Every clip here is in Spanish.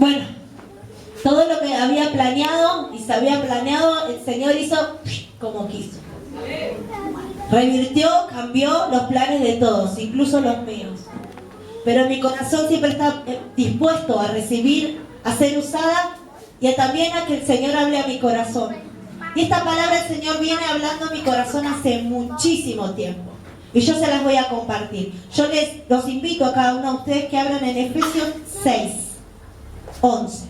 Bueno, todo lo que había planeado y se había planeado, el Señor hizo como quiso. Revirtió, cambió los planes de todos, incluso los míos. Pero mi corazón siempre está dispuesto a recibir, a ser usada y también a que el Señor hable a mi corazón. Y esta palabra el Señor viene hablando a mi corazón hace muchísimo tiempo. Y yo se las voy a compartir. Yo los invito a cada uno de ustedes que abran en Efesios 6, 11.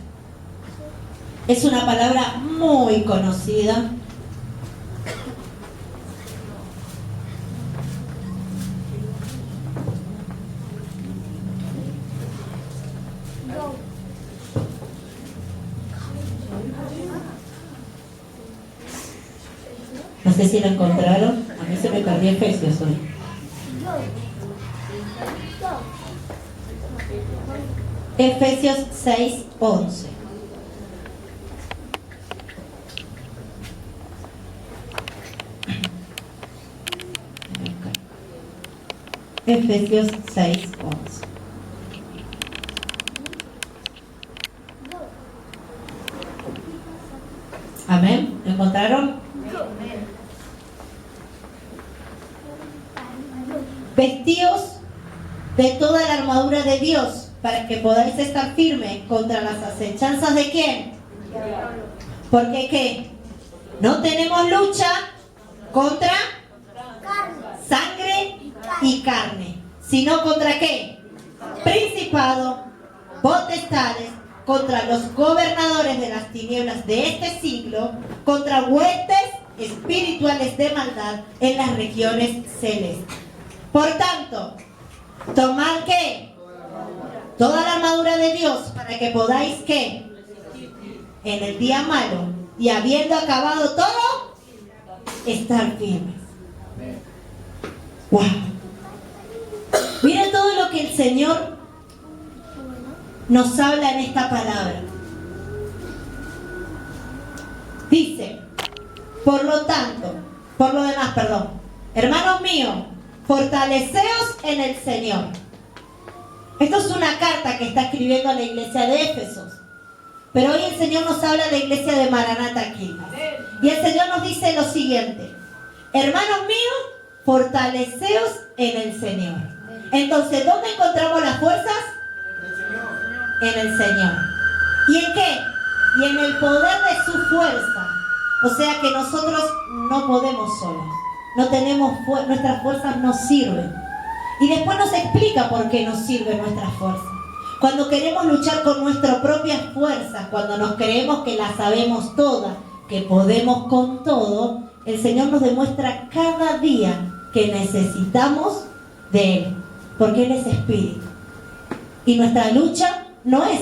Es una palabra muy conocida. No sé si lo encontraron. A mí se me perdió Efesios hoy. Efesios 6, 11. Efesios 6, 11. Amén. ¿Lo encontraron? Vestíos de toda la armadura de Dios para que podáis estar firmes contra las acechanzas de ¿quién? Porque ¿qué? No tenemos lucha contra sangre y carne, sino contra ¿qué? Principado, potestades, contra los gobernadores de las tinieblas de este siglo, contra huestes espirituales de maldad en las regiones celestes. Por tanto, tomad ¿qué? Toda la armadura de Dios para que podáis ¿qué? En el día malo y habiendo acabado todo, estar firmes. ¡Wow! Miren todo lo que el Señor nos habla en esta palabra. Dice, por lo demás, hermanos míos, fortaleceos en el Señor. Esto es una carta que está escribiendo a la iglesia de Éfesos. Pero hoy el Señor nos habla de la iglesia de Maranata aquí. Y el Señor nos dice lo siguiente: hermanos míos, fortaleceos en el Señor. Entonces, ¿dónde encontramos las fuerzas? En el Señor. ¿Y en qué? Y en el poder de su fuerza. O sea que nosotros no podemos solos. No tenemos nuestras fuerzas nos sirven. Y después nos explica por qué nos sirven nuestras fuerzas. Cuando queremos luchar con nuestras propias fuerzas, cuando nos creemos que las sabemos todas, que podemos con todo, el Señor nos demuestra cada día que necesitamos de Él, porque Él es espíritu. Y nuestra lucha no es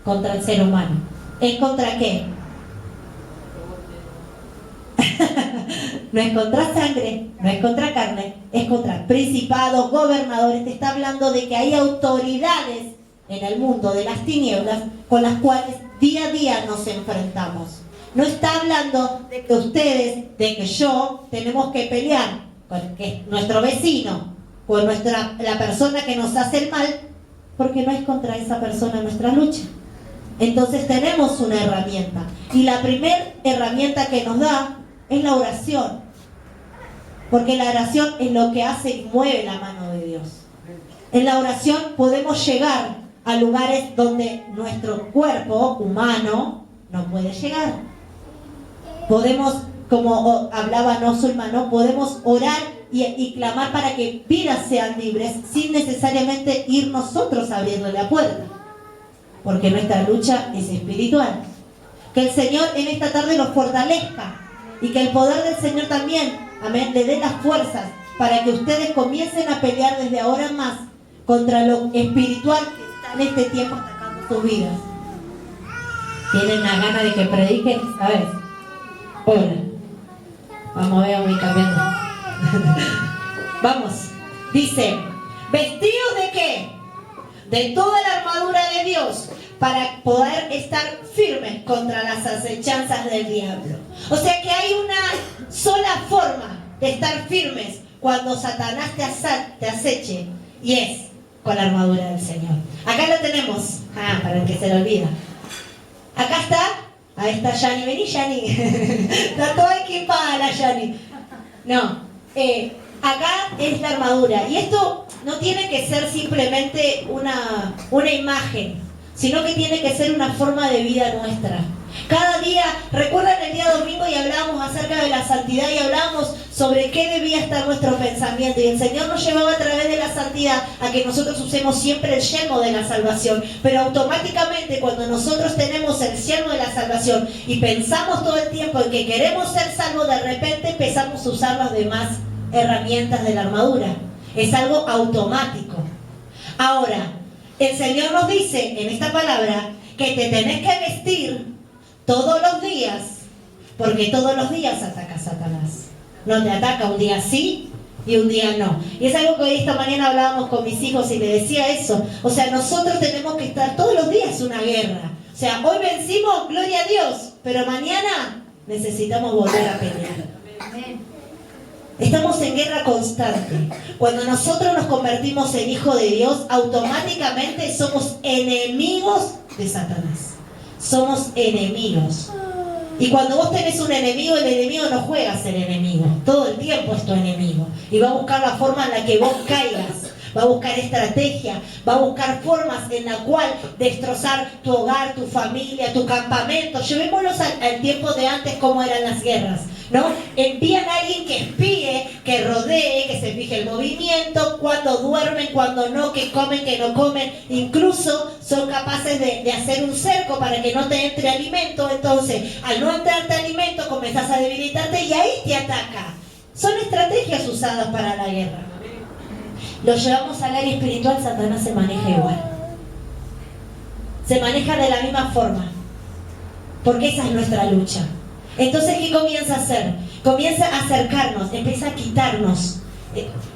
contra el ser humano. ¿Es contra qué? No es contra sangre, no es contra carne, es contra principados, gobernadores. Te está hablando de que hay autoridades en el mundo de las tinieblas con las cuales día a día nos enfrentamos. No está hablando de que ustedes, de que yo, tenemos que pelear con nuestro vecino, con la persona que nos hace el mal, porque no es contra esa persona nuestra lucha. Entonces tenemos una herramienta. Y la primera herramienta que nos da es la oración. Porque la oración es lo que hace y mueve la mano de Dios. En la oración podemos llegar a lugares donde nuestro cuerpo humano no puede llegar. Podemos, como hablaba Nosulman, podemos orar y clamar para que vidas sean libres sin necesariamente ir nosotros a abrirle la puerta. Porque nuestra lucha es espiritual. Que el Señor en esta tarde los fortalezca y que el poder del Señor también, amén, le dé las fuerzas para que ustedes comiencen a pelear desde ahora más contra lo espiritual que está en este tiempo atacando sus vidas. ¿Tienen la gana de que predique? A ver, hola. Vamos a ver, voy cambiando. Vamos. Dice, ¿vestidos de qué? De toda la armadura de Dios para poder estar firmes contra las acechanzas del diablo. O sea que hay una sola forma de estar firmes cuando Satanás te aceche, y es con la armadura del Señor. Acá lo tenemos. para el que se le olvida. Acá está, ahí está Yani, vení Yani. Está toda equipada la Yani. No, acá es la armadura. Y esto no tiene que ser simplemente una imagen, sino que tiene que ser una forma de vida nuestra. Cada día, recuerdan el día domingo y hablábamos acerca de la santidad y hablábamos sobre qué debía estar nuestro pensamiento, y el Señor nos llevaba a través de la santidad a que nosotros usemos siempre el yelmo de la salvación, pero automáticamente cuando nosotros tenemos el yelmo de la salvación y pensamos todo el tiempo en que queremos ser salvos, de repente empezamos a usar las demás herramientas de la armadura. Es algo automático. Ahora, el Señor nos dice en esta palabra que te tenés que vestir todos los días, porque todos los días ataca Satanás. No te ataca un día sí y un día no. Y es algo que hoy esta mañana hablábamos con mis hijos y les decía eso. O sea, nosotros tenemos que estar todos los días una guerra. O sea, hoy vencimos, gloria a Dios, pero mañana necesitamos volver a pelear. Estamos en guerra constante. Cuando nosotros nos convertimos en hijos de Dios, automáticamente somos enemigos de Satanás. Somos enemigos. Y cuando vos tenés un enemigo, el enemigo no juega a ser enemigo. Todo el tiempo es tu enemigo. Y va a buscar la forma en la que vos caigas. Va a buscar estrategia. Va a buscar formas en la cual destrozar tu hogar, tu familia, tu campamento. Llevémoslos al tiempo de antes, cómo eran las guerras, ¿no? Envían a alguien que espíe, que rodee, que se fije el movimiento, cuando duermen, cuando no, que comen, que no comen. Incluso son capaces de hacer un cerco para que no te entre alimento. Entonces, al no entrarte alimento, comenzás a debilitarte y ahí te ataca. Son estrategias usadas para la guerra. Lo llevamos al área espiritual, Satanás se maneja igual. Se maneja de la misma forma. Porque esa es nuestra lucha. Entonces, ¿qué comienza a hacer? Comienza a acercarnos, empieza a quitarnos.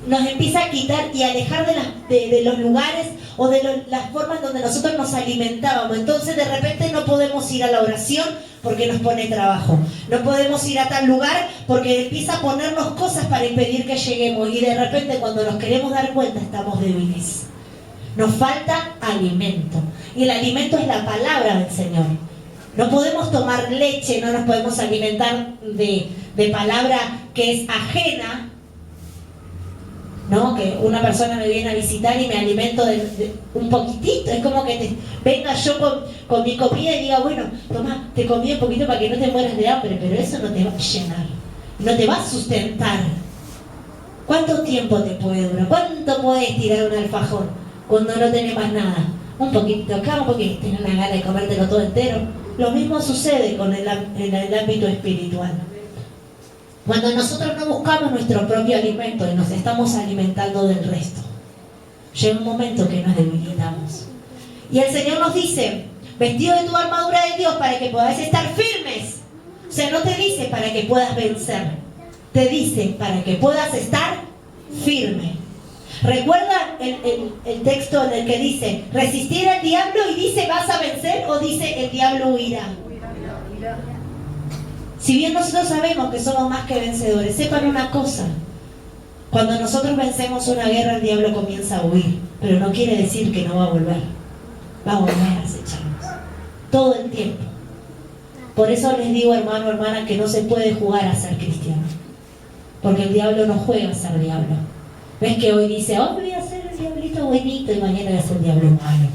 Nos empieza a quitar y a alejar de los lugares o de las formas donde nosotros nos alimentábamos. Entonces de repente no podemos ir a la oración porque nos pone trabajo. No podemos ir a tal lugar porque empieza a ponernos cosas para impedir que lleguemos. Y de repente cuando nos queremos dar cuenta estamos débiles. Nos falta alimento. Y el alimento es la palabra del Señor. No podemos tomar leche, no nos podemos alimentar de palabra que es ajena, ¿no? Que una persona me viene a visitar y me alimento de un poquitito. Es como que venga yo con mi comida y diga, bueno, toma, te comí un poquito para que no te mueras de hambre, pero eso no te va a llenar, no te va a sustentar. ¿Cuánto tiempo te puede durar? ¿Cuánto puedes tirar un alfajor cuando no tenés más nada? Un poquito acá, porque tenés una gana de comértelo todo entero. Lo mismo sucede en el ámbito espiritual. Cuando nosotros no buscamos nuestro propio alimento y nos estamos alimentando del resto, llega un momento que nos debilitamos. Y el Señor nos dice, vestido de tu armadura de Dios para que podáis estar firmes. O sea, no te dice para que puedas vencer, te dice para que puedas estar firme. ¿Recuerdan el texto en el que dice, resistir al diablo y dice vas a vencer, o dice el diablo huirá? Si bien nosotros sabemos que somos más que vencedores, sepan una cosa, cuando nosotros vencemos una guerra el diablo comienza a huir, pero no quiere decir que no va a volver, va a volver a acecharnos, todo el tiempo. Por eso les digo, hermano, hermana, que no se puede jugar a ser cristiano, porque el diablo no juega a ser diablo. ¿Ves que hoy dice, oh, voy a ser el diablito buenito y mañana voy a ser el diablo malo?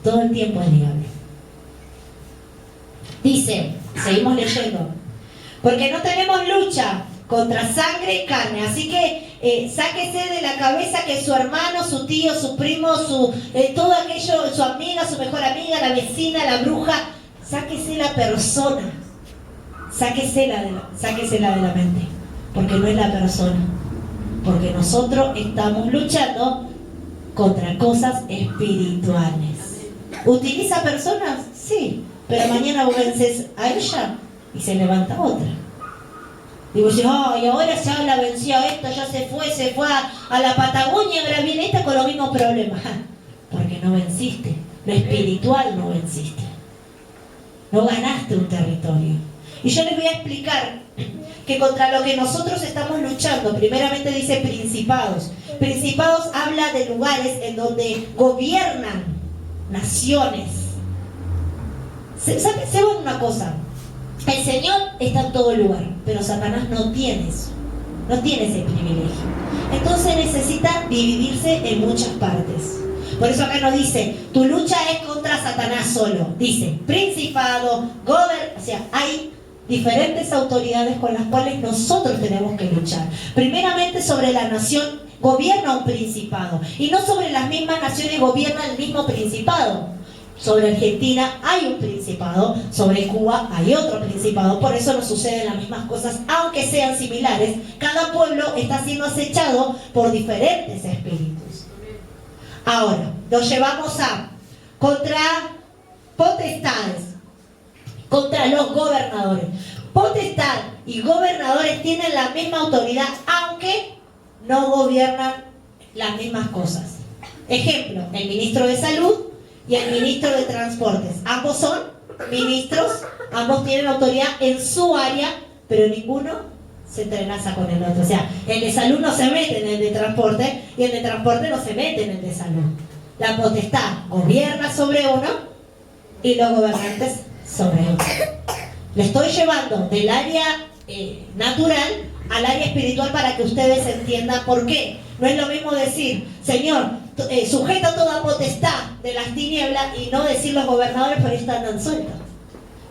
Todo el tiempo es diablo. Dice, seguimos leyendo, porque no tenemos lucha contra sangre y carne, así que sáquese de la cabeza que su hermano, su tío, su primo, todo aquello, su amiga, su mejor amiga, la vecina, la bruja, sáquese la persona, sáquesela de la mente, porque no es la persona. Porque nosotros estamos luchando contra cosas espirituales. ¿Utiliza personas? Sí. Pero mañana vos vences a ella y se levanta otra. Digo yo, ay, ahora ya la venció a esta, ya se fue a la Patagonia, ahora viene esta con los mismos problemas. Porque no venciste. Lo espiritual no venciste. No ganaste un territorio. Y yo les voy a explicar que contra lo que nosotros estamos luchando, primeramente dice principados. Principados habla de lugares en donde gobiernan naciones. Sepan una cosa, el Señor está en todo lugar, pero Satanás no tiene eso, no tiene ese privilegio. Entonces necesita dividirse en muchas partes. Por eso acá no dice, tu lucha es contra Satanás solo. Dice, principado, o sea, hay diferentes autoridades con las cuales nosotros tenemos que luchar. Primeramente sobre la nación gobierna un principado. Y no sobre las mismas naciones gobierna el mismo principado. Sobre Argentina hay un principado, sobre Cuba hay otro principado. Por eso no suceden las mismas cosas, aunque sean similares. Cada pueblo está siendo acechado por diferentes espíritus. Ahora, nos llevamos contra potestades, contra los gobernadores. Potestad y gobernadores tienen la misma autoridad, aunque no gobiernan las mismas cosas. Ejemplo, el ministro de Salud y el ministro de Transportes. Ambos son ministros, ambos tienen autoridad en su área, pero ninguno se entrelaza con el otro. O sea, el de salud no se mete en el de transporte y el de transporte no se mete en el de salud. La potestad gobierna sobre uno y los gobernantes sobre otro. Le estoy llevando del área natural al área espiritual para que ustedes entiendan por qué. No es lo mismo decir, Señor, sujeta toda potestad de las tinieblas, y no decir los gobernadores, pero ellos andan sueltos.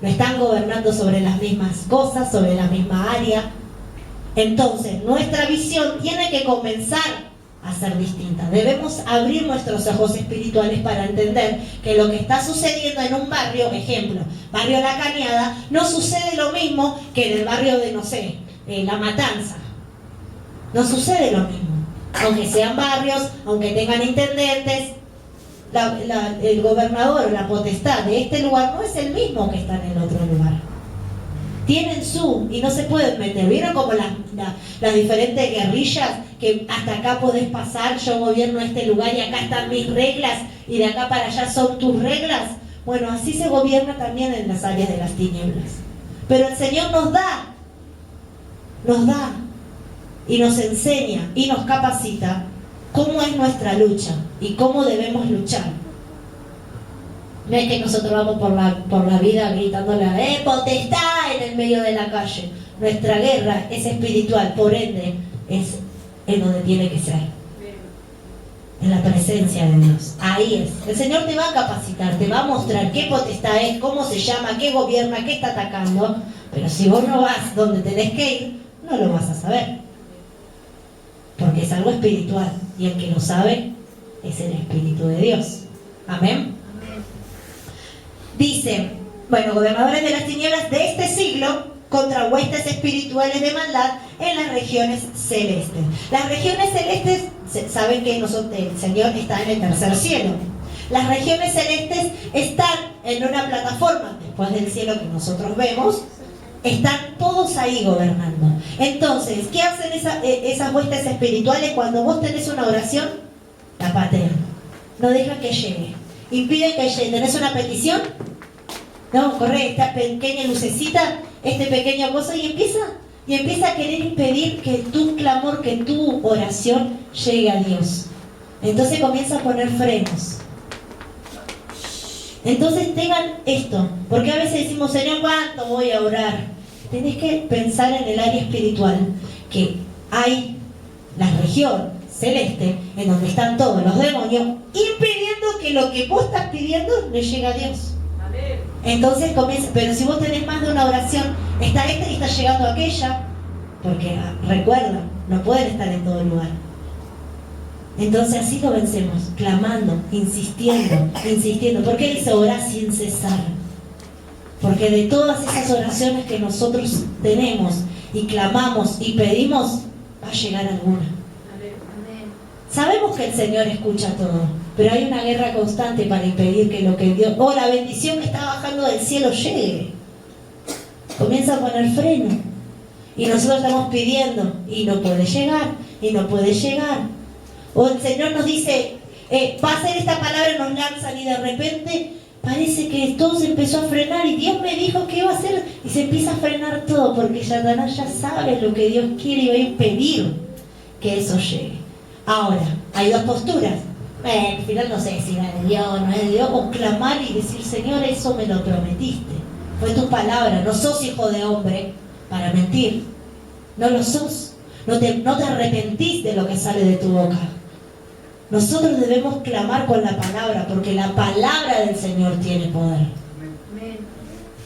No están gobernando sobre las mismas cosas, sobre la misma área. Entonces, nuestra visión tiene que comenzar a ser distinta. Debemos abrir nuestros ojos espirituales para entender que lo que está sucediendo en un barrio, ejemplo, barrio La Cañada, no sucede lo mismo que en el barrio de, no sé, La Matanza. No sucede lo mismo. Aunque sean barrios, aunque tengan intendentes, el gobernador o la potestad de este lugar no es el mismo que está en el otro lugar. Tienen y no se pueden meter. ¿Vieron como las diferentes guerrillas? Que hasta acá podés pasar, yo gobierno este lugar y acá están mis reglas, y de acá para allá son tus reglas. Bueno, así se gobierna también en las áreas de las tinieblas. Pero el Señor nos da y nos enseña y nos capacita cómo es nuestra lucha y cómo debemos luchar. No es que nosotros vamos por la vida gritándole potestad en el medio de la calle. Nuestra guerra es espiritual, por ende es en donde tiene que ser, en la presencia de Dios. Ahí es. El Señor te va a capacitar, te va a mostrar qué potestad es, cómo se llama, qué gobierna, qué está atacando. Pero si vos no vas donde tenés que ir, no lo vas a saber, porque es algo espiritual, y el que lo sabe es el Espíritu de Dios. Amén. Dice, bueno, gobernadores de las tinieblas de este siglo contra huestes espirituales de maldad en las regiones celestes. Las regiones celestes, saben que el Señor está en el tercer cielo. Las regiones celestes están en una plataforma después del cielo que nosotros vemos. Están todos ahí gobernando. Entonces, ¿qué hacen esas huestes espirituales cuando vos tenés una oración? La patean. No dejan que llegue. Impiden que llegue. ¿Tenés una petición? No, corre esta pequeña lucecita, este pequeño cosa, y empieza a querer impedir que tu clamor, que tu oración llegue a Dios. Entonces comienza a poner frenos. Entonces tengan esto, porque a veces decimos, Señor, ¿cuánto voy a orar? Tenés que pensar en el área espiritual, que hay la región celeste, en donde están todos los demonios, impidiendo que lo que vos estás pidiendo le llegue a Dios. Entonces comienza, pero si vos tenés más de una oración, está esta y está llegando aquella, porque recuerda, no pueden estar en todo lugar. Entonces así lo vencemos, clamando, insistiendo. ¿Por qué dice orar sin cesar? Porque de todas esas oraciones que nosotros tenemos y clamamos y pedimos, va a llegar alguna. Sabemos que el Señor escucha todo, pero hay una guerra constante para impedir que lo que Dios, la bendición que está bajando del cielo llegue. Comienza a poner freno. Y nosotros estamos pidiendo, y no puede llegar, y no puede llegar. O el Señor nos dice, va a ser esta palabra, nos lanzan, y de repente parece que todo se empezó a frenar, y Dios me dijo que iba a hacer, y se empieza a frenar todo, porque Satanás ya sabe lo que Dios quiere y va a impedir que eso llegue. Ahora, hay dos posturas. Al final no sé si era de Dios, no es de Dios, o clamar y decir, Señor, eso me lo prometiste. Fue tu palabra, no sos hijo de hombre para mentir. No lo sos. No te arrepentís de lo que sale de tu boca. Nosotros debemos clamar con la palabra, porque la palabra del Señor tiene poder.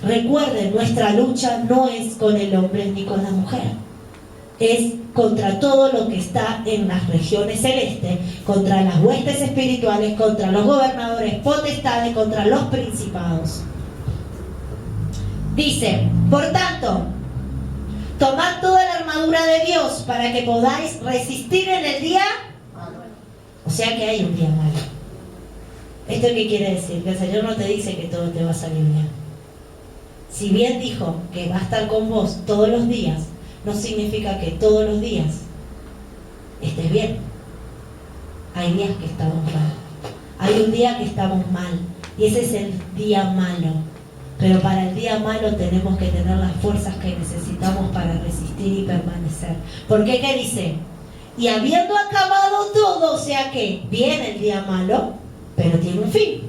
Recuerden, nuestra lucha no es con el hombre ni con la mujer. Es contra todo lo que está en las regiones celestes, contra las huestes espirituales, contra los gobernadores, potestades, contra los principados. Dice, por tanto, tomad toda la armadura de Dios para que podáis resistir en el día. O sea que hay un día malo. ¿Esto qué quiere decir? Que el Señor no te dice que todo te va a salir bien. Si bien dijo que va a estar con vos todos los días, no significa que todos los días estés bien. Hay días que estamos mal. Hay un día que estamos mal. Y ese es el día malo. Pero para el día malo tenemos que tener las fuerzas que necesitamos para resistir y permanecer. ¿Por qué? ¿Qué dice? Y habiendo acabado todo, o sea que viene el día malo, pero tiene un fin.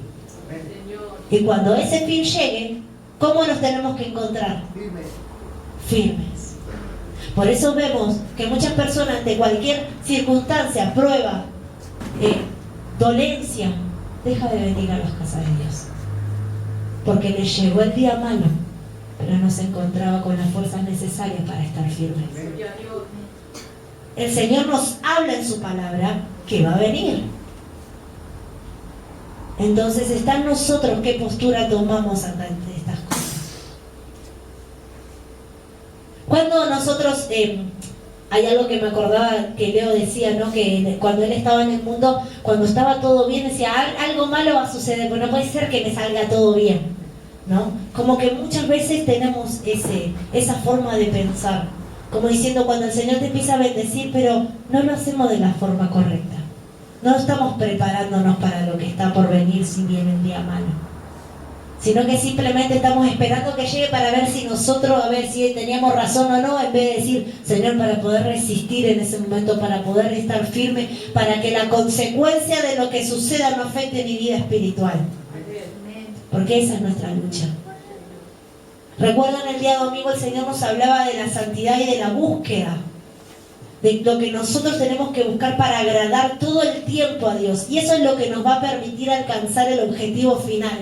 Y cuando ese fin llegue, ¿cómo nos tenemos que encontrar? Firmes. Por eso vemos que muchas personas ante cualquier circunstancia, prueba, dolencia, deja de venir a las casas de Dios. Porque le llegó el día malo, pero no se encontraba con las fuerzas necesarias para estar firmes. El Señor nos habla en su palabra que va a venir. Entonces está en nosotros qué postura tomamos ante estas cosas. Cuando nosotros, hay algo que me acordaba que Leo decía, ¿no? Que cuando él estaba en el mundo, cuando estaba todo bien, decía, algo malo va a suceder, pero no puede ser que me salga todo bien, ¿no? Como que muchas veces tenemos esa forma de pensar, como diciendo, cuando el Señor te empieza a bendecir, pero no lo hacemos de la forma correcta. No estamos preparándonos para lo que está por venir si viene el día malo, sino que simplemente estamos esperando que llegue para ver si nosotros, a ver si teníamos razón o no, en vez de decir, Señor, para poder resistir en ese momento, para poder estar firme, para que la consecuencia de lo que suceda no afecte mi vida espiritual. Porque esa es nuestra lucha. Recuerdan el día domingo el Señor nos hablaba de la santidad y de la búsqueda, de lo que nosotros tenemos que buscar para agradar todo el tiempo a Dios. Y eso es lo que nos va a permitir alcanzar el objetivo final.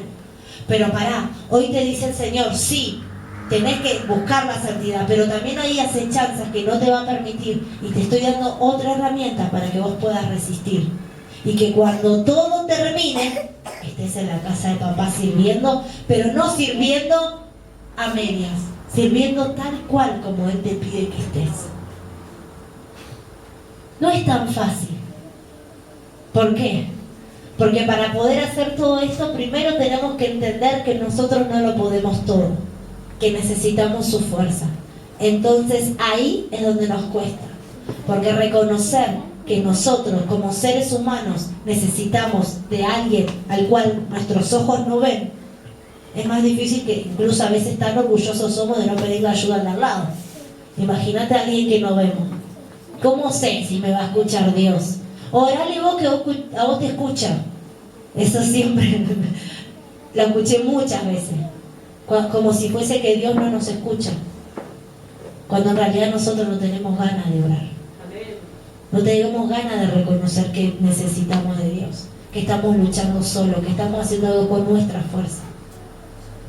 Pero pará, hoy te dice el Señor, sí, tenés que buscar la santidad, pero también hay acechanzas que no te va a permitir, y te estoy dando otra herramienta para que vos puedas resistir. Y que cuando todo termine, estés en la casa de papá sirviendo, pero no sirviendo a medias, sirviendo tal cual como Él te pide que estés. No es tan fácil. ¿Por qué? Porque para poder hacer todo esto, primero tenemos que entender que nosotros no lo podemos todo, que necesitamos su fuerza. Entonces ahí es donde nos cuesta, porque reconocer que nosotros como seres humanos necesitamos de alguien al cual nuestros ojos no ven, es más difícil, que incluso a veces tan orgullosos somos de no pedir ayuda al de al lado. Imagínate a alguien que no vemos. ¿Cómo sé si me va a escuchar Dios? Orale vos, que a vos te escucha. Eso siempre lo escuché muchas veces, como si fuese que Dios no nos escucha, cuando en realidad nosotros no tenemos ganas de orar. No tenemos ganas de reconocer que necesitamos de Dios, que estamos luchando solos, que estamos haciendo algo con nuestra fuerza.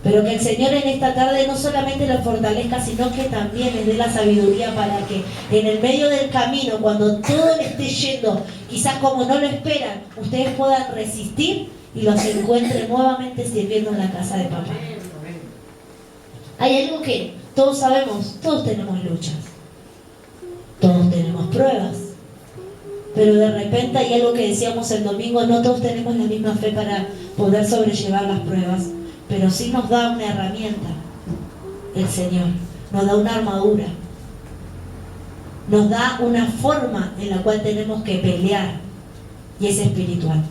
Pero que el Señor en esta tarde no solamente lo fortalezca, sino que también les dé la sabiduría para que en el medio del camino, cuando todo le esté yendo, quizás como no lo esperan, ustedes puedan resistir y los encuentren nuevamente sirviendo en la casa de papá. Hay algo que todos sabemos, todos tenemos luchas, todos tenemos pruebas, pero de repente hay algo que decíamos el domingo, no todos tenemos la misma fe para poder sobrellevar las pruebas. Pero sí nos da una herramienta, el Señor, nos da una armadura, nos da una forma en la cual tenemos que pelear, y es espiritual.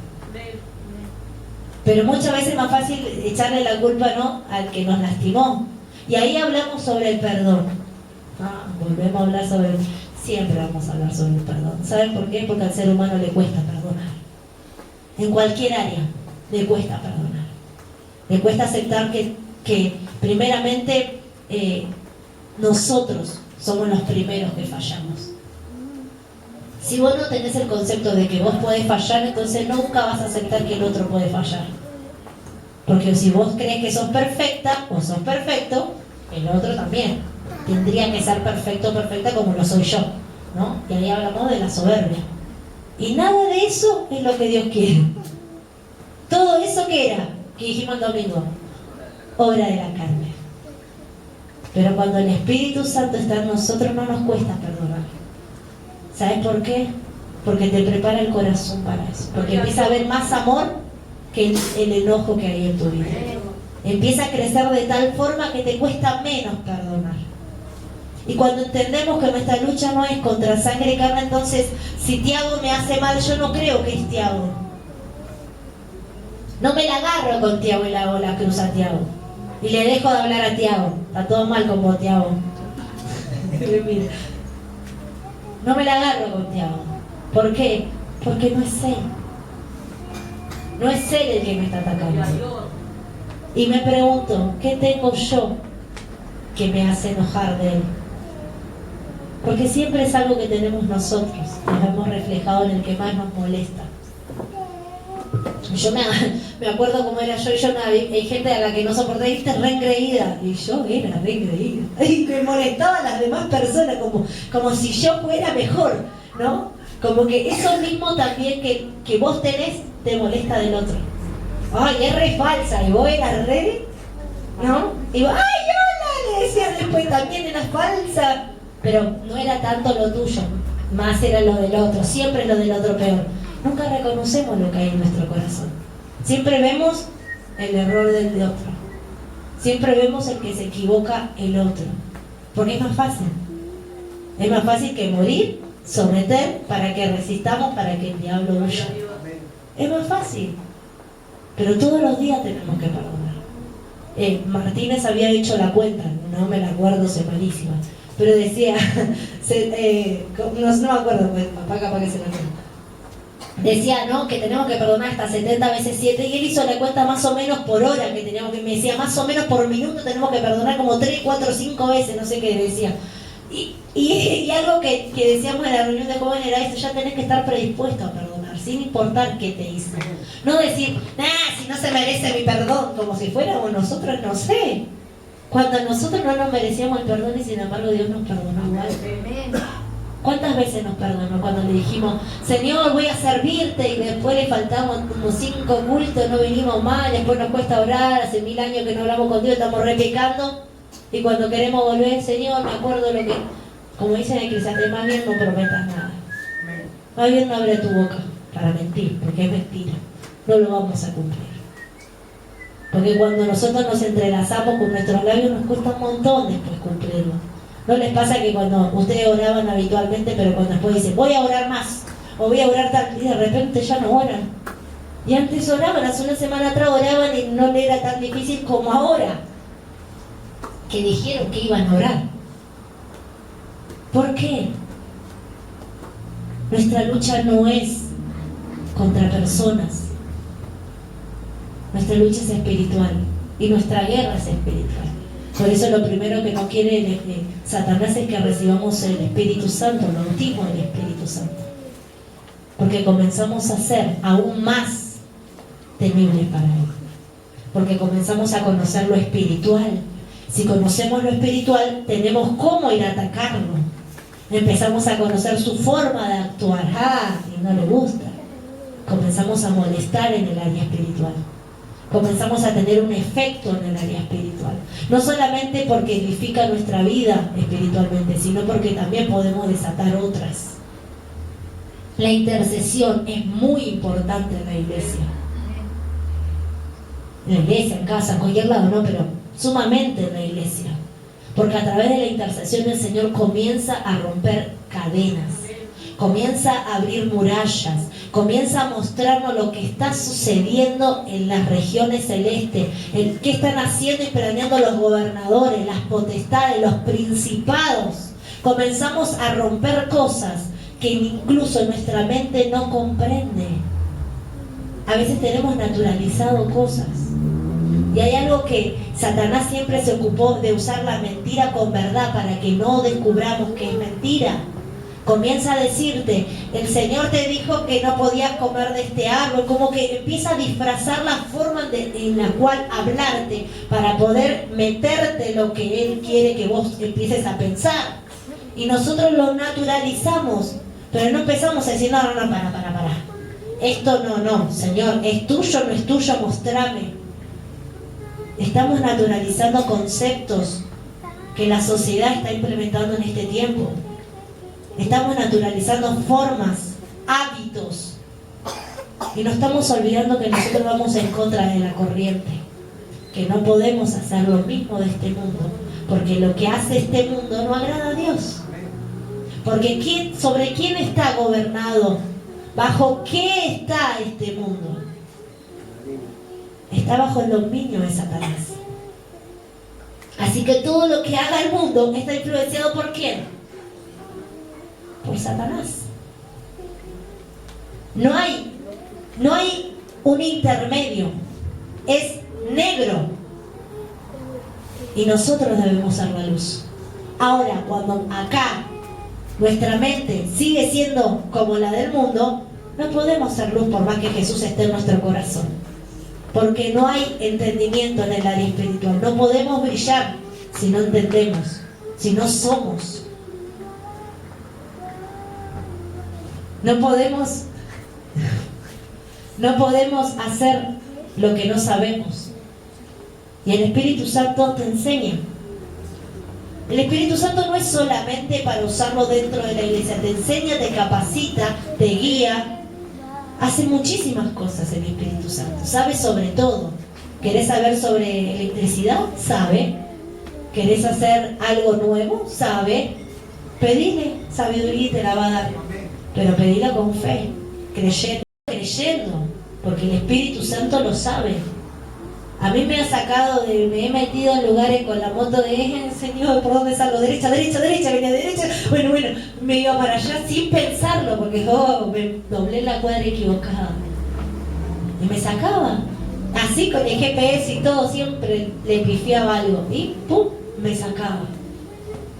Pero muchas veces es más fácil echarle la culpa, ¿no?, al que nos lastimó. Y ahí hablamos sobre el perdón. Volvemos a hablar sobre siempre vamos a hablar sobre el perdón. ¿Saben por qué? Porque al ser humano le cuesta perdonar. en cualquier área, le cuesta perdonar. Le cuesta aceptar que primeramente nosotros somos los primeros que fallamos. Si vos no tenés el concepto de que vos podés fallar, entonces nunca vas a aceptar que el otro puede fallar. Porque si vos crees que sos perfecta o sos perfecto, el otro también tendría que ser perfecto o perfecta como lo soy yo, ¿no? Y ahí hablamos de la soberbia. Y nada de eso es lo que Dios quiere. Todo eso que era, que dijimos el domingo, obra de la carne. Pero cuando el Espíritu Santo está en nosotros, no nos cuesta perdonar. ¿Sabes por qué? Porque te prepara el corazón para eso. Porque empieza a haber más amor que el enojo que hay en tu vida. Empieza a crecer de tal forma que te cuesta menos perdonar. Y cuando entendemos que nuestra lucha no es contra sangre y carne, entonces si Tiago me hace mal, yo no creo que es Tiago. No me la agarro con Tiago y le hago la cruz a Tiago. Y le dejo de hablar a Tiago. Está todo mal con vos, Tiago. No me la agarro con Tiago. ¿Por qué? Porque no es él. No es él el que me está atacando. Y me pregunto, ¿qué tengo yo que me hace enojar de él? Porque siempre es algo que tenemos nosotros. Nos hemos reflejado en el que más nos molesta. Yo me acuerdo cómo era yo, hay gente a la que no soporté, viste, re engreída. Y yo era re engreída. Y me molestaba a las demás personas, como si yo fuera mejor, ¿no? Como que eso mismo también que vos tenés, te molesta del otro. Ay, es re falsa, y vos eras re, ¿no? Y vos, ay, hola, le decías después, también eras falsa. Pero no era tanto lo tuyo, más era lo del otro, siempre lo del otro peor. Nunca reconocemos lo que hay en nuestro corazón. Siempre vemos el error del de otro. Siempre vemos el que se equivoca el otro. Porque es más fácil. Es más fácil que morir, someter, para que resistamos, para que el diablo huya. Es más fácil. Pero todos los días tenemos que perdonar. Martínez había hecho la cuenta, no me la acuerdo, soy malísima. Pero decía, no me acuerdo, pues, papá capaz que se la acuerda. Decía, ¿no?, que tenemos que perdonar hasta 70 veces 7, y él hizo la cuenta más o menos por hora que teníamos que, me decía, más o menos por minuto tenemos que perdonar como 3, 4, 5 veces, no sé qué decía. Y algo que decíamos en la reunión de jóvenes era esto: ya tenés que estar predispuesto a perdonar, sin importar qué te hizo. No decir, si no se merece mi perdón, como si fuéramos nosotros, no sé. Cuando nosotros no nos merecíamos el perdón y sin embargo Dios nos perdonó igual. ¿Cuántas veces nos perdonó cuando le dijimos, Señor, voy a servirte, y después le faltamos como 5 cultos, no vinimos más, después nos cuesta orar, hace 1000 años que no hablamos con Dios, estamos repecando, y cuando queremos volver, Señor, me acuerdo lo que, como dicen en Eclesiastés, más bien no prometas nada. Más bien no abre tu boca para mentir, porque es mentira. No lo vamos a cumplir. Porque cuando nosotros nos entrelazamos con nuestros labios nos cuesta un montón después cumplirlo. ¿No les pasa que cuando ustedes oraban habitualmente, pero cuando después dicen, voy a orar más, o voy a orar tal, y de repente ya no oran? Y antes oraban, hace una semana atrás oraban y no le era tan difícil como ahora, que dijeron que iban a orar. ¿Por qué? Nuestra lucha no es contra personas. Nuestra lucha es espiritual y nuestra guerra es espiritual. Por eso lo primero que no quiere Satanás es que recibamos el Espíritu Santo, el bautismo del Espíritu Santo. Porque comenzamos a ser aún más temibles para Él. Porque comenzamos a conocer lo espiritual. Si conocemos lo espiritual, tenemos cómo ir a atacarlo. Empezamos a conocer su forma de actuar. Y no le gusta. Comenzamos a molestar en el área espiritual. Comenzamos a tener un efecto en el área espiritual. No solamente porque edifica nuestra vida espiritualmente, sino porque también podemos desatar otras. La intercesión es muy importante en la iglesia. En la iglesia, en casa, en cualquier lado, no, pero sumamente en la iglesia. Porque a través de la intercesión el Señor comienza a romper cadenas. Comienza a abrir murallas, comienza a mostrarnos lo que está sucediendo en las regiones celestes, qué están haciendo y planeando los gobernadores, las potestades, los principados. Comenzamos a romper cosas que incluso nuestra mente no comprende. a veces tenemos naturalizado cosas. Y hay algo que Satanás siempre se ocupó de usar la mentira con verdad para que no descubramos que es mentira. Comienza a decirte, el Señor te dijo que no podías comer de este árbol, como que empieza a disfrazar la forma en la cual hablarte para poder meterte lo que Él quiere que vos empieces a pensar. Y nosotros lo naturalizamos, pero no empezamos a decir, no, para. Esto no, Señor, es tuyo, no es tuyo, mostrame. Estamos naturalizando conceptos que la sociedad está implementando en este tiempo. Estamos naturalizando formas, hábitos. Y nos estamos olvidando que nosotros vamos en contra de la corriente. Que no podemos hacer lo mismo de este mundo. Porque lo que hace este mundo no agrada a Dios. Porque ¿sobre quién está gobernado? ¿Bajo qué está este mundo? Está bajo el dominio de Satanás. Así que todo lo que haga el mundo está influenciado ¿por quién? Por Satanás. No hay un intermedio. Es negro. Y nosotros debemos ser la luz. Ahora, cuando acá nuestra mente sigue siendo como la del mundo, no podemos ser luz por más que Jesús esté en nuestro corazón. Porque no hay entendimiento en el área espiritual. No podemos brillar si no entendemos, si no somos. No podemos hacer lo que no sabemos. Y el Espíritu Santo te enseña. El Espíritu Santo no es solamente para usarlo dentro de la iglesia. Te enseña, te capacita, te guía. Hace muchísimas cosas el Espíritu Santo. Sabe sobre todo. ¿Querés saber sobre electricidad? Sabe. ¿Querés hacer algo nuevo? Sabe. Pedile sabiduría y te la va a dar. Pero pedila con fe, creyendo, porque el Espíritu Santo lo sabe. A mí me me he metido en lugares con la moto de Señor, ¿por dónde salgo? Derecha, viene derecha. Bueno, me iba para allá sin pensarlo, porque me doblé la cuadra equivocada. Y me sacaba. Así con el GPS y todo, siempre le pifiaba algo. Y ¡pum! Me sacaba.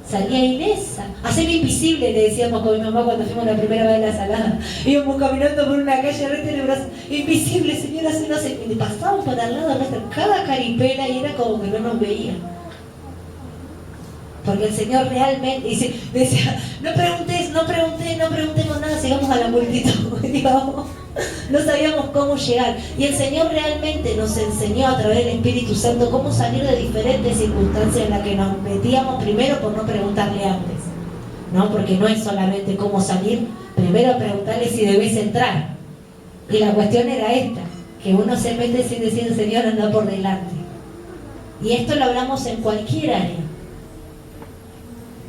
Salía ilesa. Haceme invisible, le decíamos con mi mamá cuando fuimos la primera vez a la Salada. Íbamos caminando por una calle re tenebrosa. Invisible, señora, no sé. Y pasaban por al lado nuestra cada caripela y era como que no nos veía. Porque el Señor realmente decía, no preguntemos nada, sigamos a la multitud, digamos. No sabíamos cómo llegar. Y el Señor realmente nos enseñó a través del Espíritu Santo cómo salir de diferentes circunstancias en las que nos metíamos primero por no preguntarle antes. ¿No? Porque no es solamente cómo salir, primero preguntarle si debes entrar. Y la cuestión era esta, que uno se mete sin decir, Señor, anda por delante. Y esto lo hablamos en cualquier área.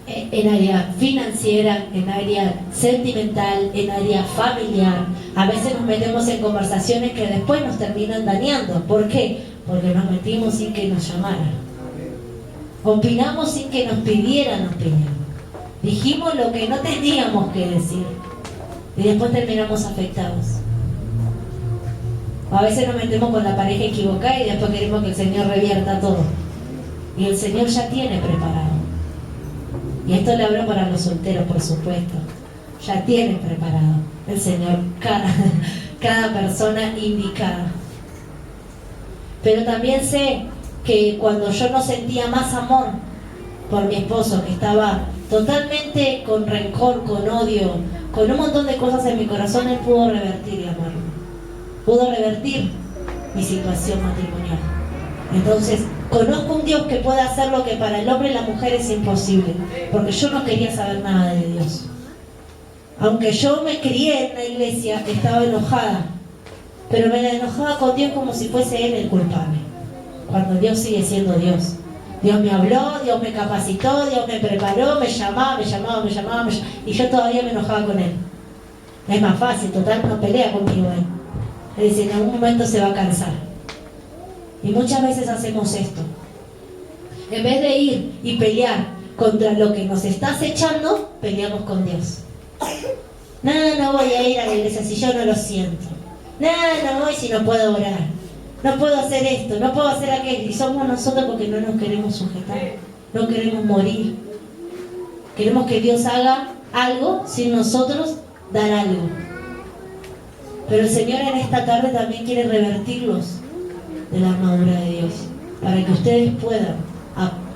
En área financiera, en área sentimental, en área familiar. A veces nos metemos en conversaciones que después nos terminan dañando. ¿Por qué? Porque nos metimos sin que nos llamaran. Opinamos sin que nos pidieran opinión. Dijimos lo que no teníamos que decir. Y después terminamos afectados. O a veces nos metemos con la pareja equivocada y después queremos que el Señor revierta todo. Y el Señor ya tiene preparado. Y esto le hablo para los solteros, por supuesto. Ya tienen preparado el Señor cada persona indicada. Pero también sé que cuando yo no sentía más amor por mi esposo, que estaba totalmente con rencor, con odio, con un montón de cosas en mi corazón, Él pudo revertir y amarme. Pudo revertir mi situación matrimonial. Entonces, conozco un Dios que puede hacer lo que para el hombre y la mujer es imposible, porque yo no quería saber nada de Dios. Aunque yo me crié en la iglesia, estaba enojada, pero me enojaba con Dios como si fuese Él el culpable, cuando Dios sigue siendo Dios. Dios me habló, Dios me capacitó, Dios me preparó, me llamaba, y yo todavía me enojaba con Él. Es más fácil, total, no pelea conmigo Él. Él dice, en algún momento se va a cansar. Y muchas veces hacemos esto. En vez de ir y pelear contra lo que nos está acechando, peleamos con Dios. No voy a ir a la iglesia si yo no lo siento. No, hoy sí no puedo orar, no puedo hacer esto, no puedo hacer aquello. Y somos nosotros porque no nos queremos sujetar, no queremos morir. Queremos que Dios haga algo sin nosotros dar algo. Pero el Señor en esta tarde también quiere revertirlos de la armadura de Dios, para que ustedes puedan,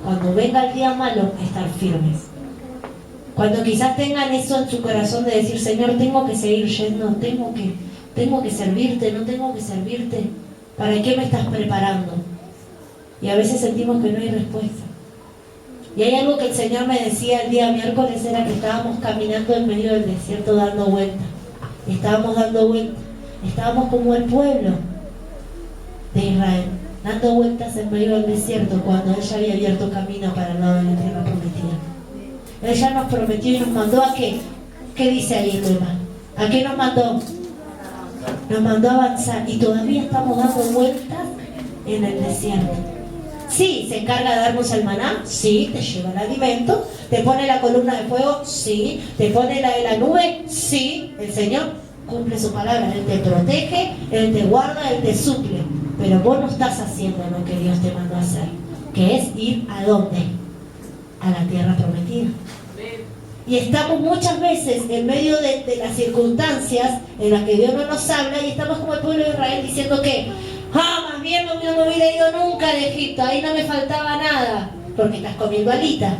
cuando venga el día malo, estar firmes. Cuando quizás tengan eso en su corazón de decir, Señor, tengo que seguir yendo, tengo que servirte, no tengo que servirte, ¿para qué me estás preparando? Y a veces sentimos que no hay respuesta. Y hay algo que el Señor me decía el día miércoles, era que estábamos caminando en medio del desierto dando vueltas. Estábamos dando vueltas, estábamos como el pueblo de Israel, dando vueltas en medio del desierto cuando Él ya había abierto camino para el lado de la tierra prometida. Él ya nos prometió y nos mandó a qué. ¿Qué dice ahí el tema? ¿A qué nos mandó? Nos mandó a avanzar y todavía estamos dando vueltas en el desierto. Sí, se encarga de darnos el maná, sí, te lleva el alimento, te pone la columna de fuego, sí, te pone la de la nube, sí, el Señor cumple su palabra, Él te protege, Él te guarda, Él te suple, pero vos no estás haciendo lo que Dios te mandó a hacer, que es ir ¿a dónde? A la tierra prometida. Y estamos muchas veces en medio de las circunstancias en las que Dios no nos habla y estamos como el pueblo de Israel diciendo que más bien no hubiera ido nunca de Egipto, ahí no me faltaba nada, porque estás comiendo alita.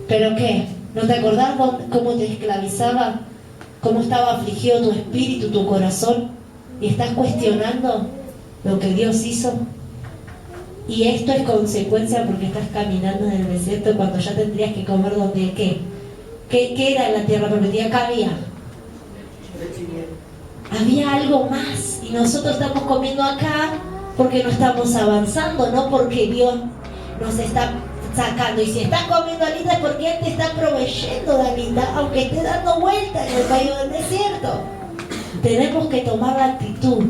¿Pero qué? ¿No te acordás cómo te esclavizaba? ¿Cómo estaba afligido tu espíritu, tu corazón? Y estás cuestionando lo que Dios hizo. Y esto es consecuencia porque estás caminando en el desierto cuando ya tendrías que comer donde ¿qué? ¿Qué era la tierra prometida? ¿Qué había? Había algo más y nosotros estamos comiendo acá porque no estamos avanzando, no porque Dios nos está sacando. Y si estás comiendo alita es porque Él te está proveyendo de alita, aunque esté dando vueltas en el medio del desierto. Tenemos que tomar la actitud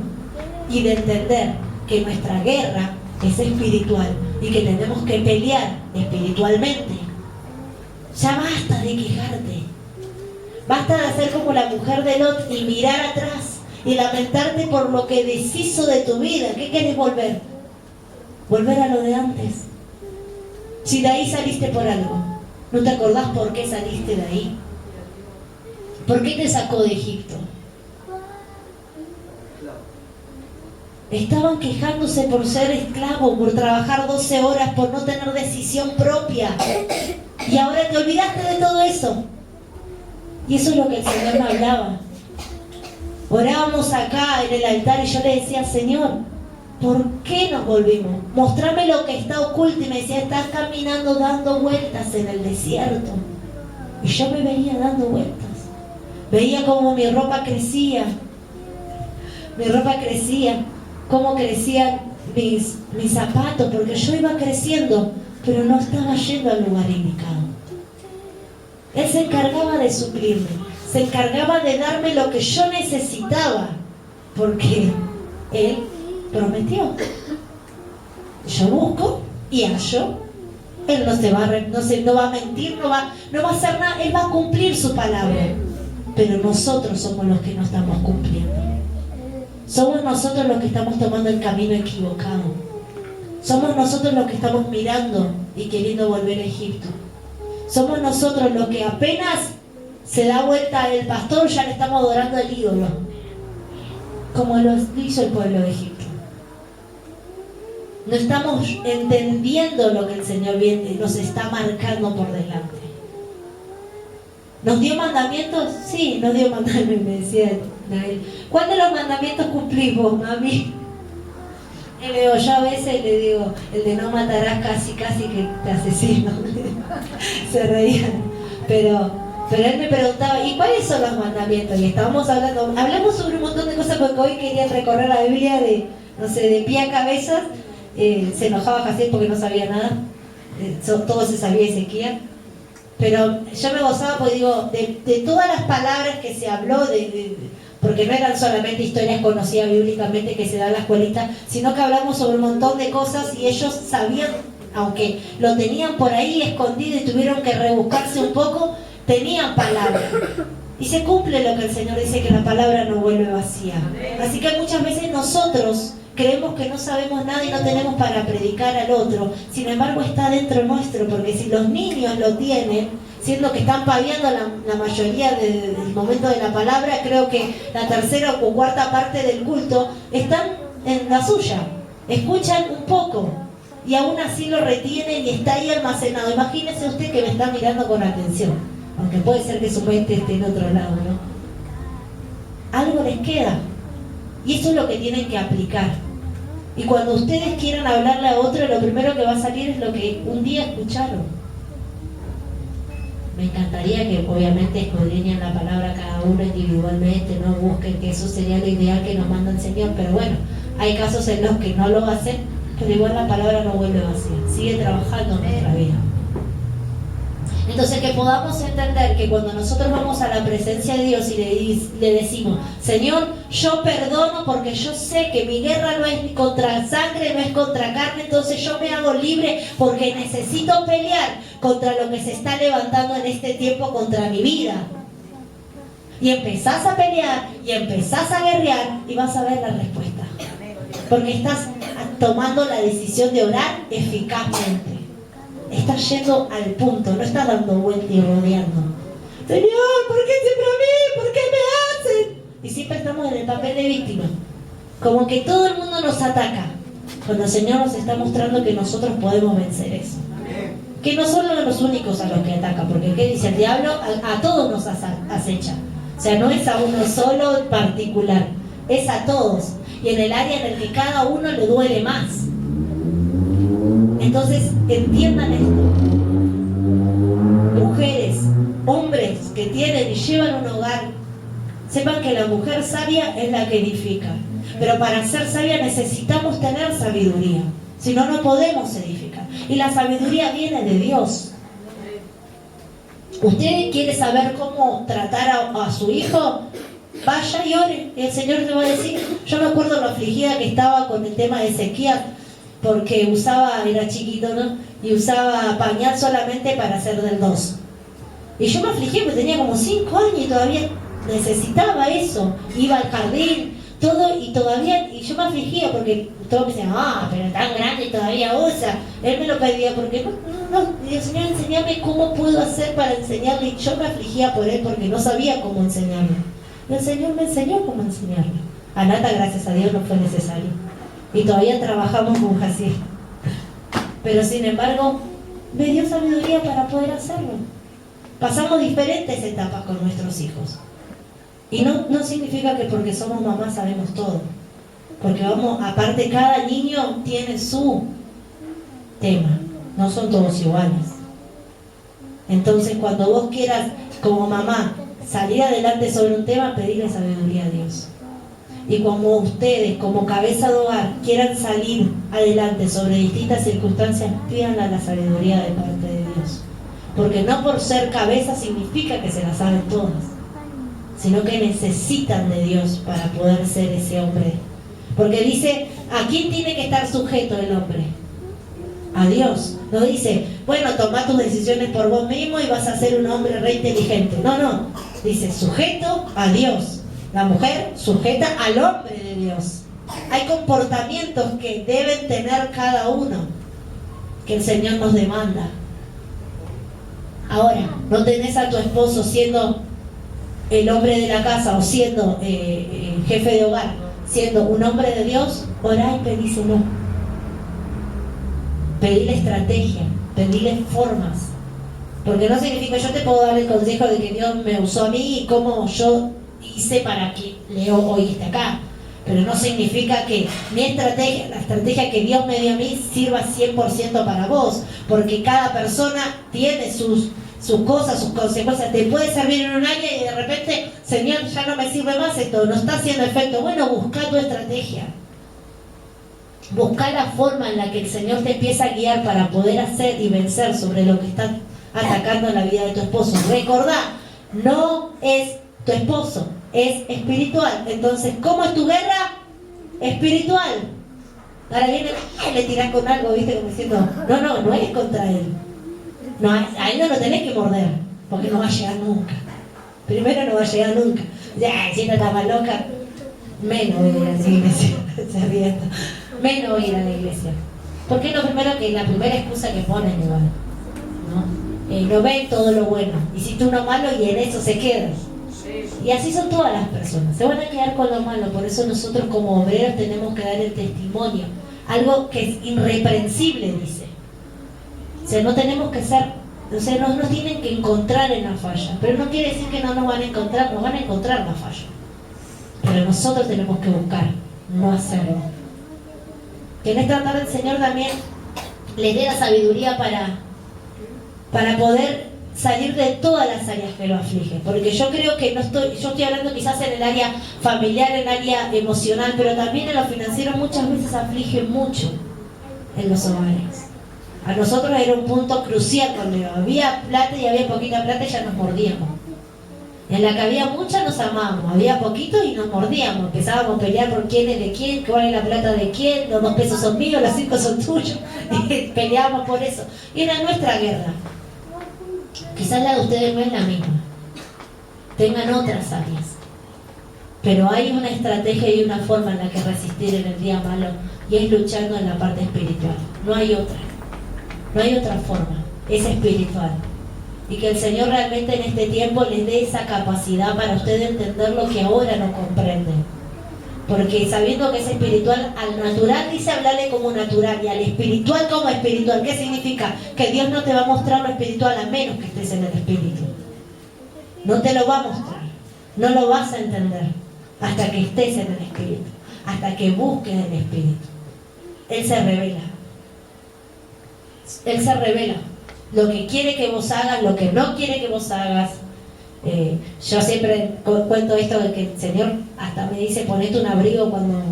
y de entender que nuestra guerra es espiritual y que tenemos que pelear espiritualmente. Ya basta de quejarte. Basta de hacer como la mujer de Lot y mirar atrás y lamentarte por lo que deshizo de tu vida. ¿Qué querés volver? Volver a lo de antes. Si de ahí saliste por algo, ¿no te acordás por qué saliste de ahí? ¿Por qué te sacó de Egipto? Estaban quejándose por ser esclavos, por trabajar 12 horas, por no tener decisión propia. Y ahora te olvidaste de todo eso. Y eso es lo que el Señor me hablaba. Orábamos acá en el altar y yo le decía, Señor, ¿por qué nos volvimos? Mostrame lo que está oculto. Y me decía, estás caminando dando vueltas en el desierto. Y yo me veía dando vueltas. Veía cómo mi ropa crecía. Mi ropa crecía. Cómo crecían mis zapatos. Porque yo iba creciendo, pero no estaba yendo al lugar indicado. Él se encargaba de suplirme, se encargaba de darme lo que yo necesitaba, porque Él prometió. Yo busco y hallo. Él no va a mentir, no va a hacer nada, Él va a cumplir su palabra. Pero nosotros somos los que no estamos cumpliendo. Somos nosotros los que estamos tomando el camino equivocado. Somos nosotros los que estamos mirando y queriendo volver a Egipto. Somos nosotros los que apenas se da vuelta el pastor, ya le estamos adorando al ídolo, como lo hizo el pueblo de Egipto. No estamos entendiendo lo que el Señor nos está marcando por delante. ¿Nos dio mandamientos? Sí, nos dio mandamientos, me decía Nael. ¿Cuál de los mandamientos cumplís vos, mami? Y le digo, yo a veces le digo, el de no matarás casi que te asesino. Se reían. Pero él me preguntaba, ¿y cuáles son los mandamientos? Y estábamos hablamos sobre un montón de cosas porque hoy quería recorrer la Biblia de pie a cabeza. Se enojaba Jaciel porque no sabía nada. Todo se sabía Ezequiel. Pero yo me gozaba porque digo, de todas las palabras que se habló, porque no eran solamente historias conocidas bíblicamente que se dan en la escuelita, sino que hablamos sobre un montón de cosas y ellos sabían, aunque lo tenían por ahí escondido y tuvieron que rebuscarse un poco, tenían palabras. Y se cumple lo que el Señor dice, que la palabra no vuelve vacía. Así que muchas veces nosotros creemos que no sabemos nada y no tenemos para predicar al otro. Sin embargo, está dentro nuestro, porque si los niños lo tienen, siendo que están paviando la mayoría del momento de la palabra, creo que la tercera o cuarta parte del culto, están en la suya. Escuchan un poco y aún así lo retienen y está ahí almacenado. Imagínese usted que me está mirando con atención. Aunque puede ser que su mente esté en otro lado, ¿no? Algo les queda. Y eso es lo que tienen que aplicar. Y cuando ustedes quieran hablarle a otro, lo primero que va a salir es lo que un día escucharon. Me encantaría que obviamente escudriñen la palabra cada uno individualmente, no busquen, que eso sería lo ideal que nos manda el Señor. Pero bueno, hay casos en los que no lo hacen, pero igual la palabra no vuelve vacía. Sigue trabajando en nuestra vida. Entonces que podamos entender que cuando nosotros vamos a la presencia de Dios y le decimos, Señor, yo perdono porque yo sé que mi guerra no es contra sangre, no es contra carne, entonces yo me hago libre porque necesito pelear contra lo que se está levantando en este tiempo contra mi vida. Y empezás a pelear y empezás a guerrear y vas a ver la respuesta. Porque estás tomando la decisión de orar eficazmente. Estás yendo al punto, no estás dando vuelta y rodeando. Señor, ¿por qué siempre a mí? ¿Por qué me hacen? Y siempre estamos en el papel de víctima. Como que todo el mundo nos ataca. Cuando el Señor nos está mostrando que nosotros podemos vencer eso. Que no son los únicos a los que ataca, porque ¿qué dice el diablo? A todos nos acecha. O sea, no es a uno solo en particular, es a todos. Y en el área en el que cada uno le duele más. Entonces, entiendan esto. Mujeres, hombres que tienen y llevan un hogar, sepan que la mujer sabia es la que edifica. Pero para ser sabia necesitamos tener sabiduría. Si no, no podemos edificar. Y la sabiduría viene de Dios. ¿Usted quiere saber cómo tratar a su hijo? Vaya y ore. Y el Señor te va a decir. Yo me acuerdo lo afligida que estaba con el tema de sequía, porque era chiquito, ¿no? Y usaba pañal solamente para hacer del 2. Y yo me afligí porque tenía como 5 años y todavía necesitaba eso. Iba al jardín, todo, y yo me afligía porque todos me decían, pero tan grande y todavía usa. Él me lo pedía porque no, y el Señor, enséñame cómo puedo hacer para enseñarle. Y yo me afligía por él porque no sabía cómo enseñarle. Y el Señor me enseñó cómo enseñarle. A Nata, gracias a Dios, no fue necesario. Y todavía trabajamos con Jaciel. Pero sin embargo, me dio sabiduría para poder hacerlo. Pasamos diferentes etapas con nuestros hijos. Y no significa que porque somos mamás sabemos todo. Porque aparte cada niño tiene su tema. No son todos iguales. Entonces cuando vos quieras, como mamá, salir adelante sobre un tema, pedirle sabiduría a Dios. Y como ustedes, como cabeza de hogar, quieran salir adelante sobre distintas circunstancias, pídanle la sabiduría de parte de Dios. Porque no por ser cabeza significa que se la saben todas, sino que necesitan de Dios para poder ser ese hombre. Porque dice, ¿a quién tiene que estar sujeto el hombre? A Dios. No dice, bueno, toma tus decisiones por vos mismo y vas a ser un hombre re inteligente. No. Dice, sujeto a Dios. La mujer sujeta al hombre de Dios. Hay comportamientos que deben tener cada uno, que el Señor nos demanda. Ahora, no tenés a tu esposo siendo el hombre de la casa o siendo jefe de hogar, siendo un hombre de Dios, orá y pedíselo. Pedile estrategia, pedile formas. Porque no significa, yo te puedo dar el consejo de que Dios me usó a mí y cómo yo hice para que Leo hoy esté acá, pero no significa que mi estrategia, la estrategia que Dios me dio a mí, sirva 100% para vos, porque cada persona tiene sus cosas, sus consecuencias. Te puede servir en un año y de repente, Señor, ya no me sirve más esto, no está haciendo efecto. Bueno, busca tu estrategia, busca la forma en la que el Señor te empieza a guiar para poder hacer y vencer sobre lo que está atacando la vida de tu esposo. Recordá, no es tu esposo, es espiritual. Entonces, ¿cómo es tu guerra? Espiritual. Ahora viene, le tirás con algo, ¿viste? Como diciendo, no es contra él. No, a él no lo tenés que morder, porque no va a llegar nunca. Primero no va a llegar nunca. Ya, si no está más loca, menos voy a ir a la iglesia. Se ríe esto. Menos voy a ir a la iglesia. Porque es lo primero que, la primera excusa que ponen igual, ¿no? No ven todo lo bueno. Hiciste uno malo y en eso se quedan. Y así son todas las personas. Se van a quedar con lo malo. Por eso nosotros como obreros tenemos que dar el testimonio. Algo que es irreprensible, dice. O sea, no tenemos que ser... O sea, no nos tienen que encontrar en la falla. Pero no quiere decir que no nos van a encontrar. Nos van a encontrar la falla. Pero nosotros tenemos que buscar, no hacerlo. Que en esta tarde el Señor también les dé la sabiduría para poder salir de todas las áreas que lo afligen. Porque yo creo que yo estoy hablando quizás en el área familiar, en el área emocional, pero también en lo financiero muchas veces aflige mucho en los hogares. A nosotros era un punto crucial cuando había plata y había poquita plata y ya nos mordíamos. En la que había mucha nos amábamos, había poquito y nos mordíamos. Empezábamos a pelear por quién es de quién, cuál es la plata de quién, los 2 pesos son míos, los 5 son tuyos. Y peleábamos por eso. Y era nuestra guerra. Quizás la de ustedes no es la misma. Tengan otras áreas. Pero hay una estrategia y una forma en la que resistir en el día malo, y es luchando en la parte espiritual. No hay otra. No hay otra forma. Es espiritual. Y que el Señor realmente en este tiempo les dé esa capacidad para ustedes entender lo que ahora no comprenden. Porque sabiendo que es espiritual, al natural dice hablarle como natural y al espiritual como espiritual. ¿Qué significa? Que Dios no te va a mostrar lo espiritual a menos que estés en el espíritu. No te lo va a mostrar. No lo vas a entender hasta que estés en el espíritu. Hasta que busques el espíritu. Él se revela. Él se revela. Lo que quiere que vos hagas, lo que no quiere que vos hagas. Yo siempre cuento esto de que el Señor hasta me dice: ponete un abrigo cuando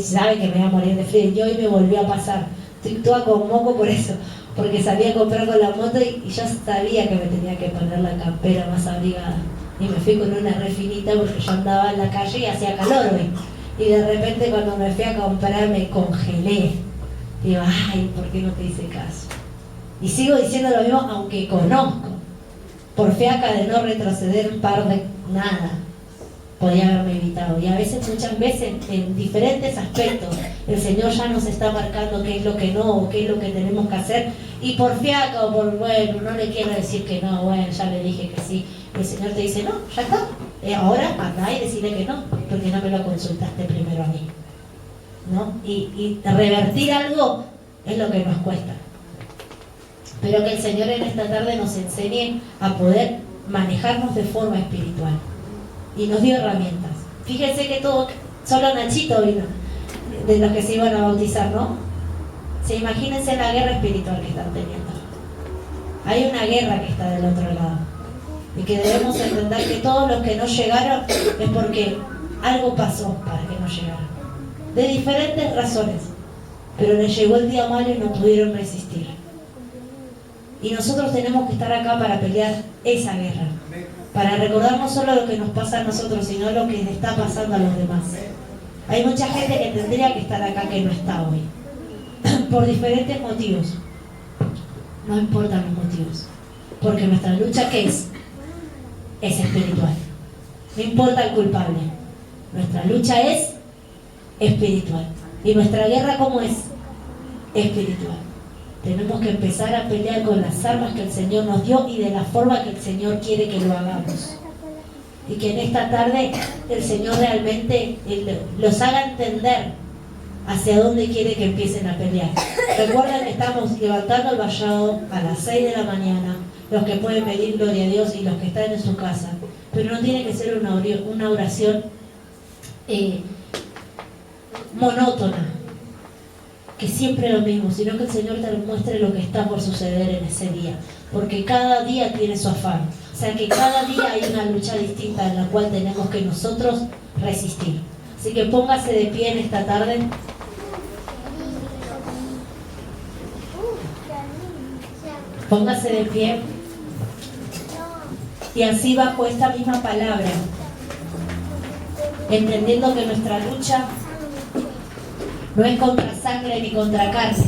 sabe que me voy a morir de frío. Y hoy me volvió a pasar. Estoy toda con moco por eso, porque salí a comprar con la moto y yo sabía que me tenía que poner la campera más abrigada. Y me fui con una refinita porque yo andaba en la calle y hacía calor hoy. Y de repente cuando me fui a comprar me congelé. Digo, ay, ¿por qué no te hice caso? Y sigo diciendo lo mismo, aunque conozco, por fiaca de no retroceder un par de nada, podía haberme evitado. Y a veces, muchas veces, en diferentes aspectos, el Señor ya nos está marcando qué es lo que no, o qué es lo que tenemos que hacer. Y por fiaca o por, bueno, no le quiero decir que no, bueno, ya le dije que sí. El Señor te dice, no, ya está. Ahora anda y decirle que no, porque no me lo consultaste primero a mí. ¿No? Y revertir algo es lo que nos cuesta. Pero que el Señor en esta tarde nos enseñe a poder manejarnos de forma espiritual. Y nos dio herramientas. Fíjense que solo Nachito vino, de los que se iban a bautizar, ¿no? Se imagínense la guerra espiritual que están teniendo. Hay una guerra que está del otro lado. Y que debemos entender que todos los que no llegaron es porque algo pasó para que no llegaran. De diferentes razones. Pero les llegó el día malo y no pudieron resistir. Y nosotros tenemos que estar acá para pelear esa guerra. Para recordar no solo lo que nos pasa a nosotros, sino lo que le está pasando a los demás. Hay mucha gente que tendría que estar acá que no está hoy. Por diferentes motivos. No importan los motivos. Porque nuestra lucha, ¿qué es? Es espiritual. No importa el culpable. Nuestra lucha es espiritual. ¿Y nuestra guerra cómo es? Espiritual. Tenemos que empezar a pelear con las armas que el Señor nos dio y de la forma que el Señor quiere que lo hagamos. Y que en esta tarde el Señor realmente los haga entender hacia dónde quiere que empiecen a pelear. Recuerden que estamos levantando el vallado a las 6 de la mañana, los que pueden pedir gloria a Dios y los que están en su casa. Pero no tiene que ser una oración monótona, que siempre lo mismo, sino que el Señor te muestre lo que está por suceder en ese día, porque cada día tiene su afán. O sea que cada día hay una lucha distinta en la cual tenemos que nosotros resistir. Así que póngase de pie en esta tarde. Póngase de pie. Y así bajo esta misma palabra, entendiendo que nuestra lucha no es contra sangre ni contra carne,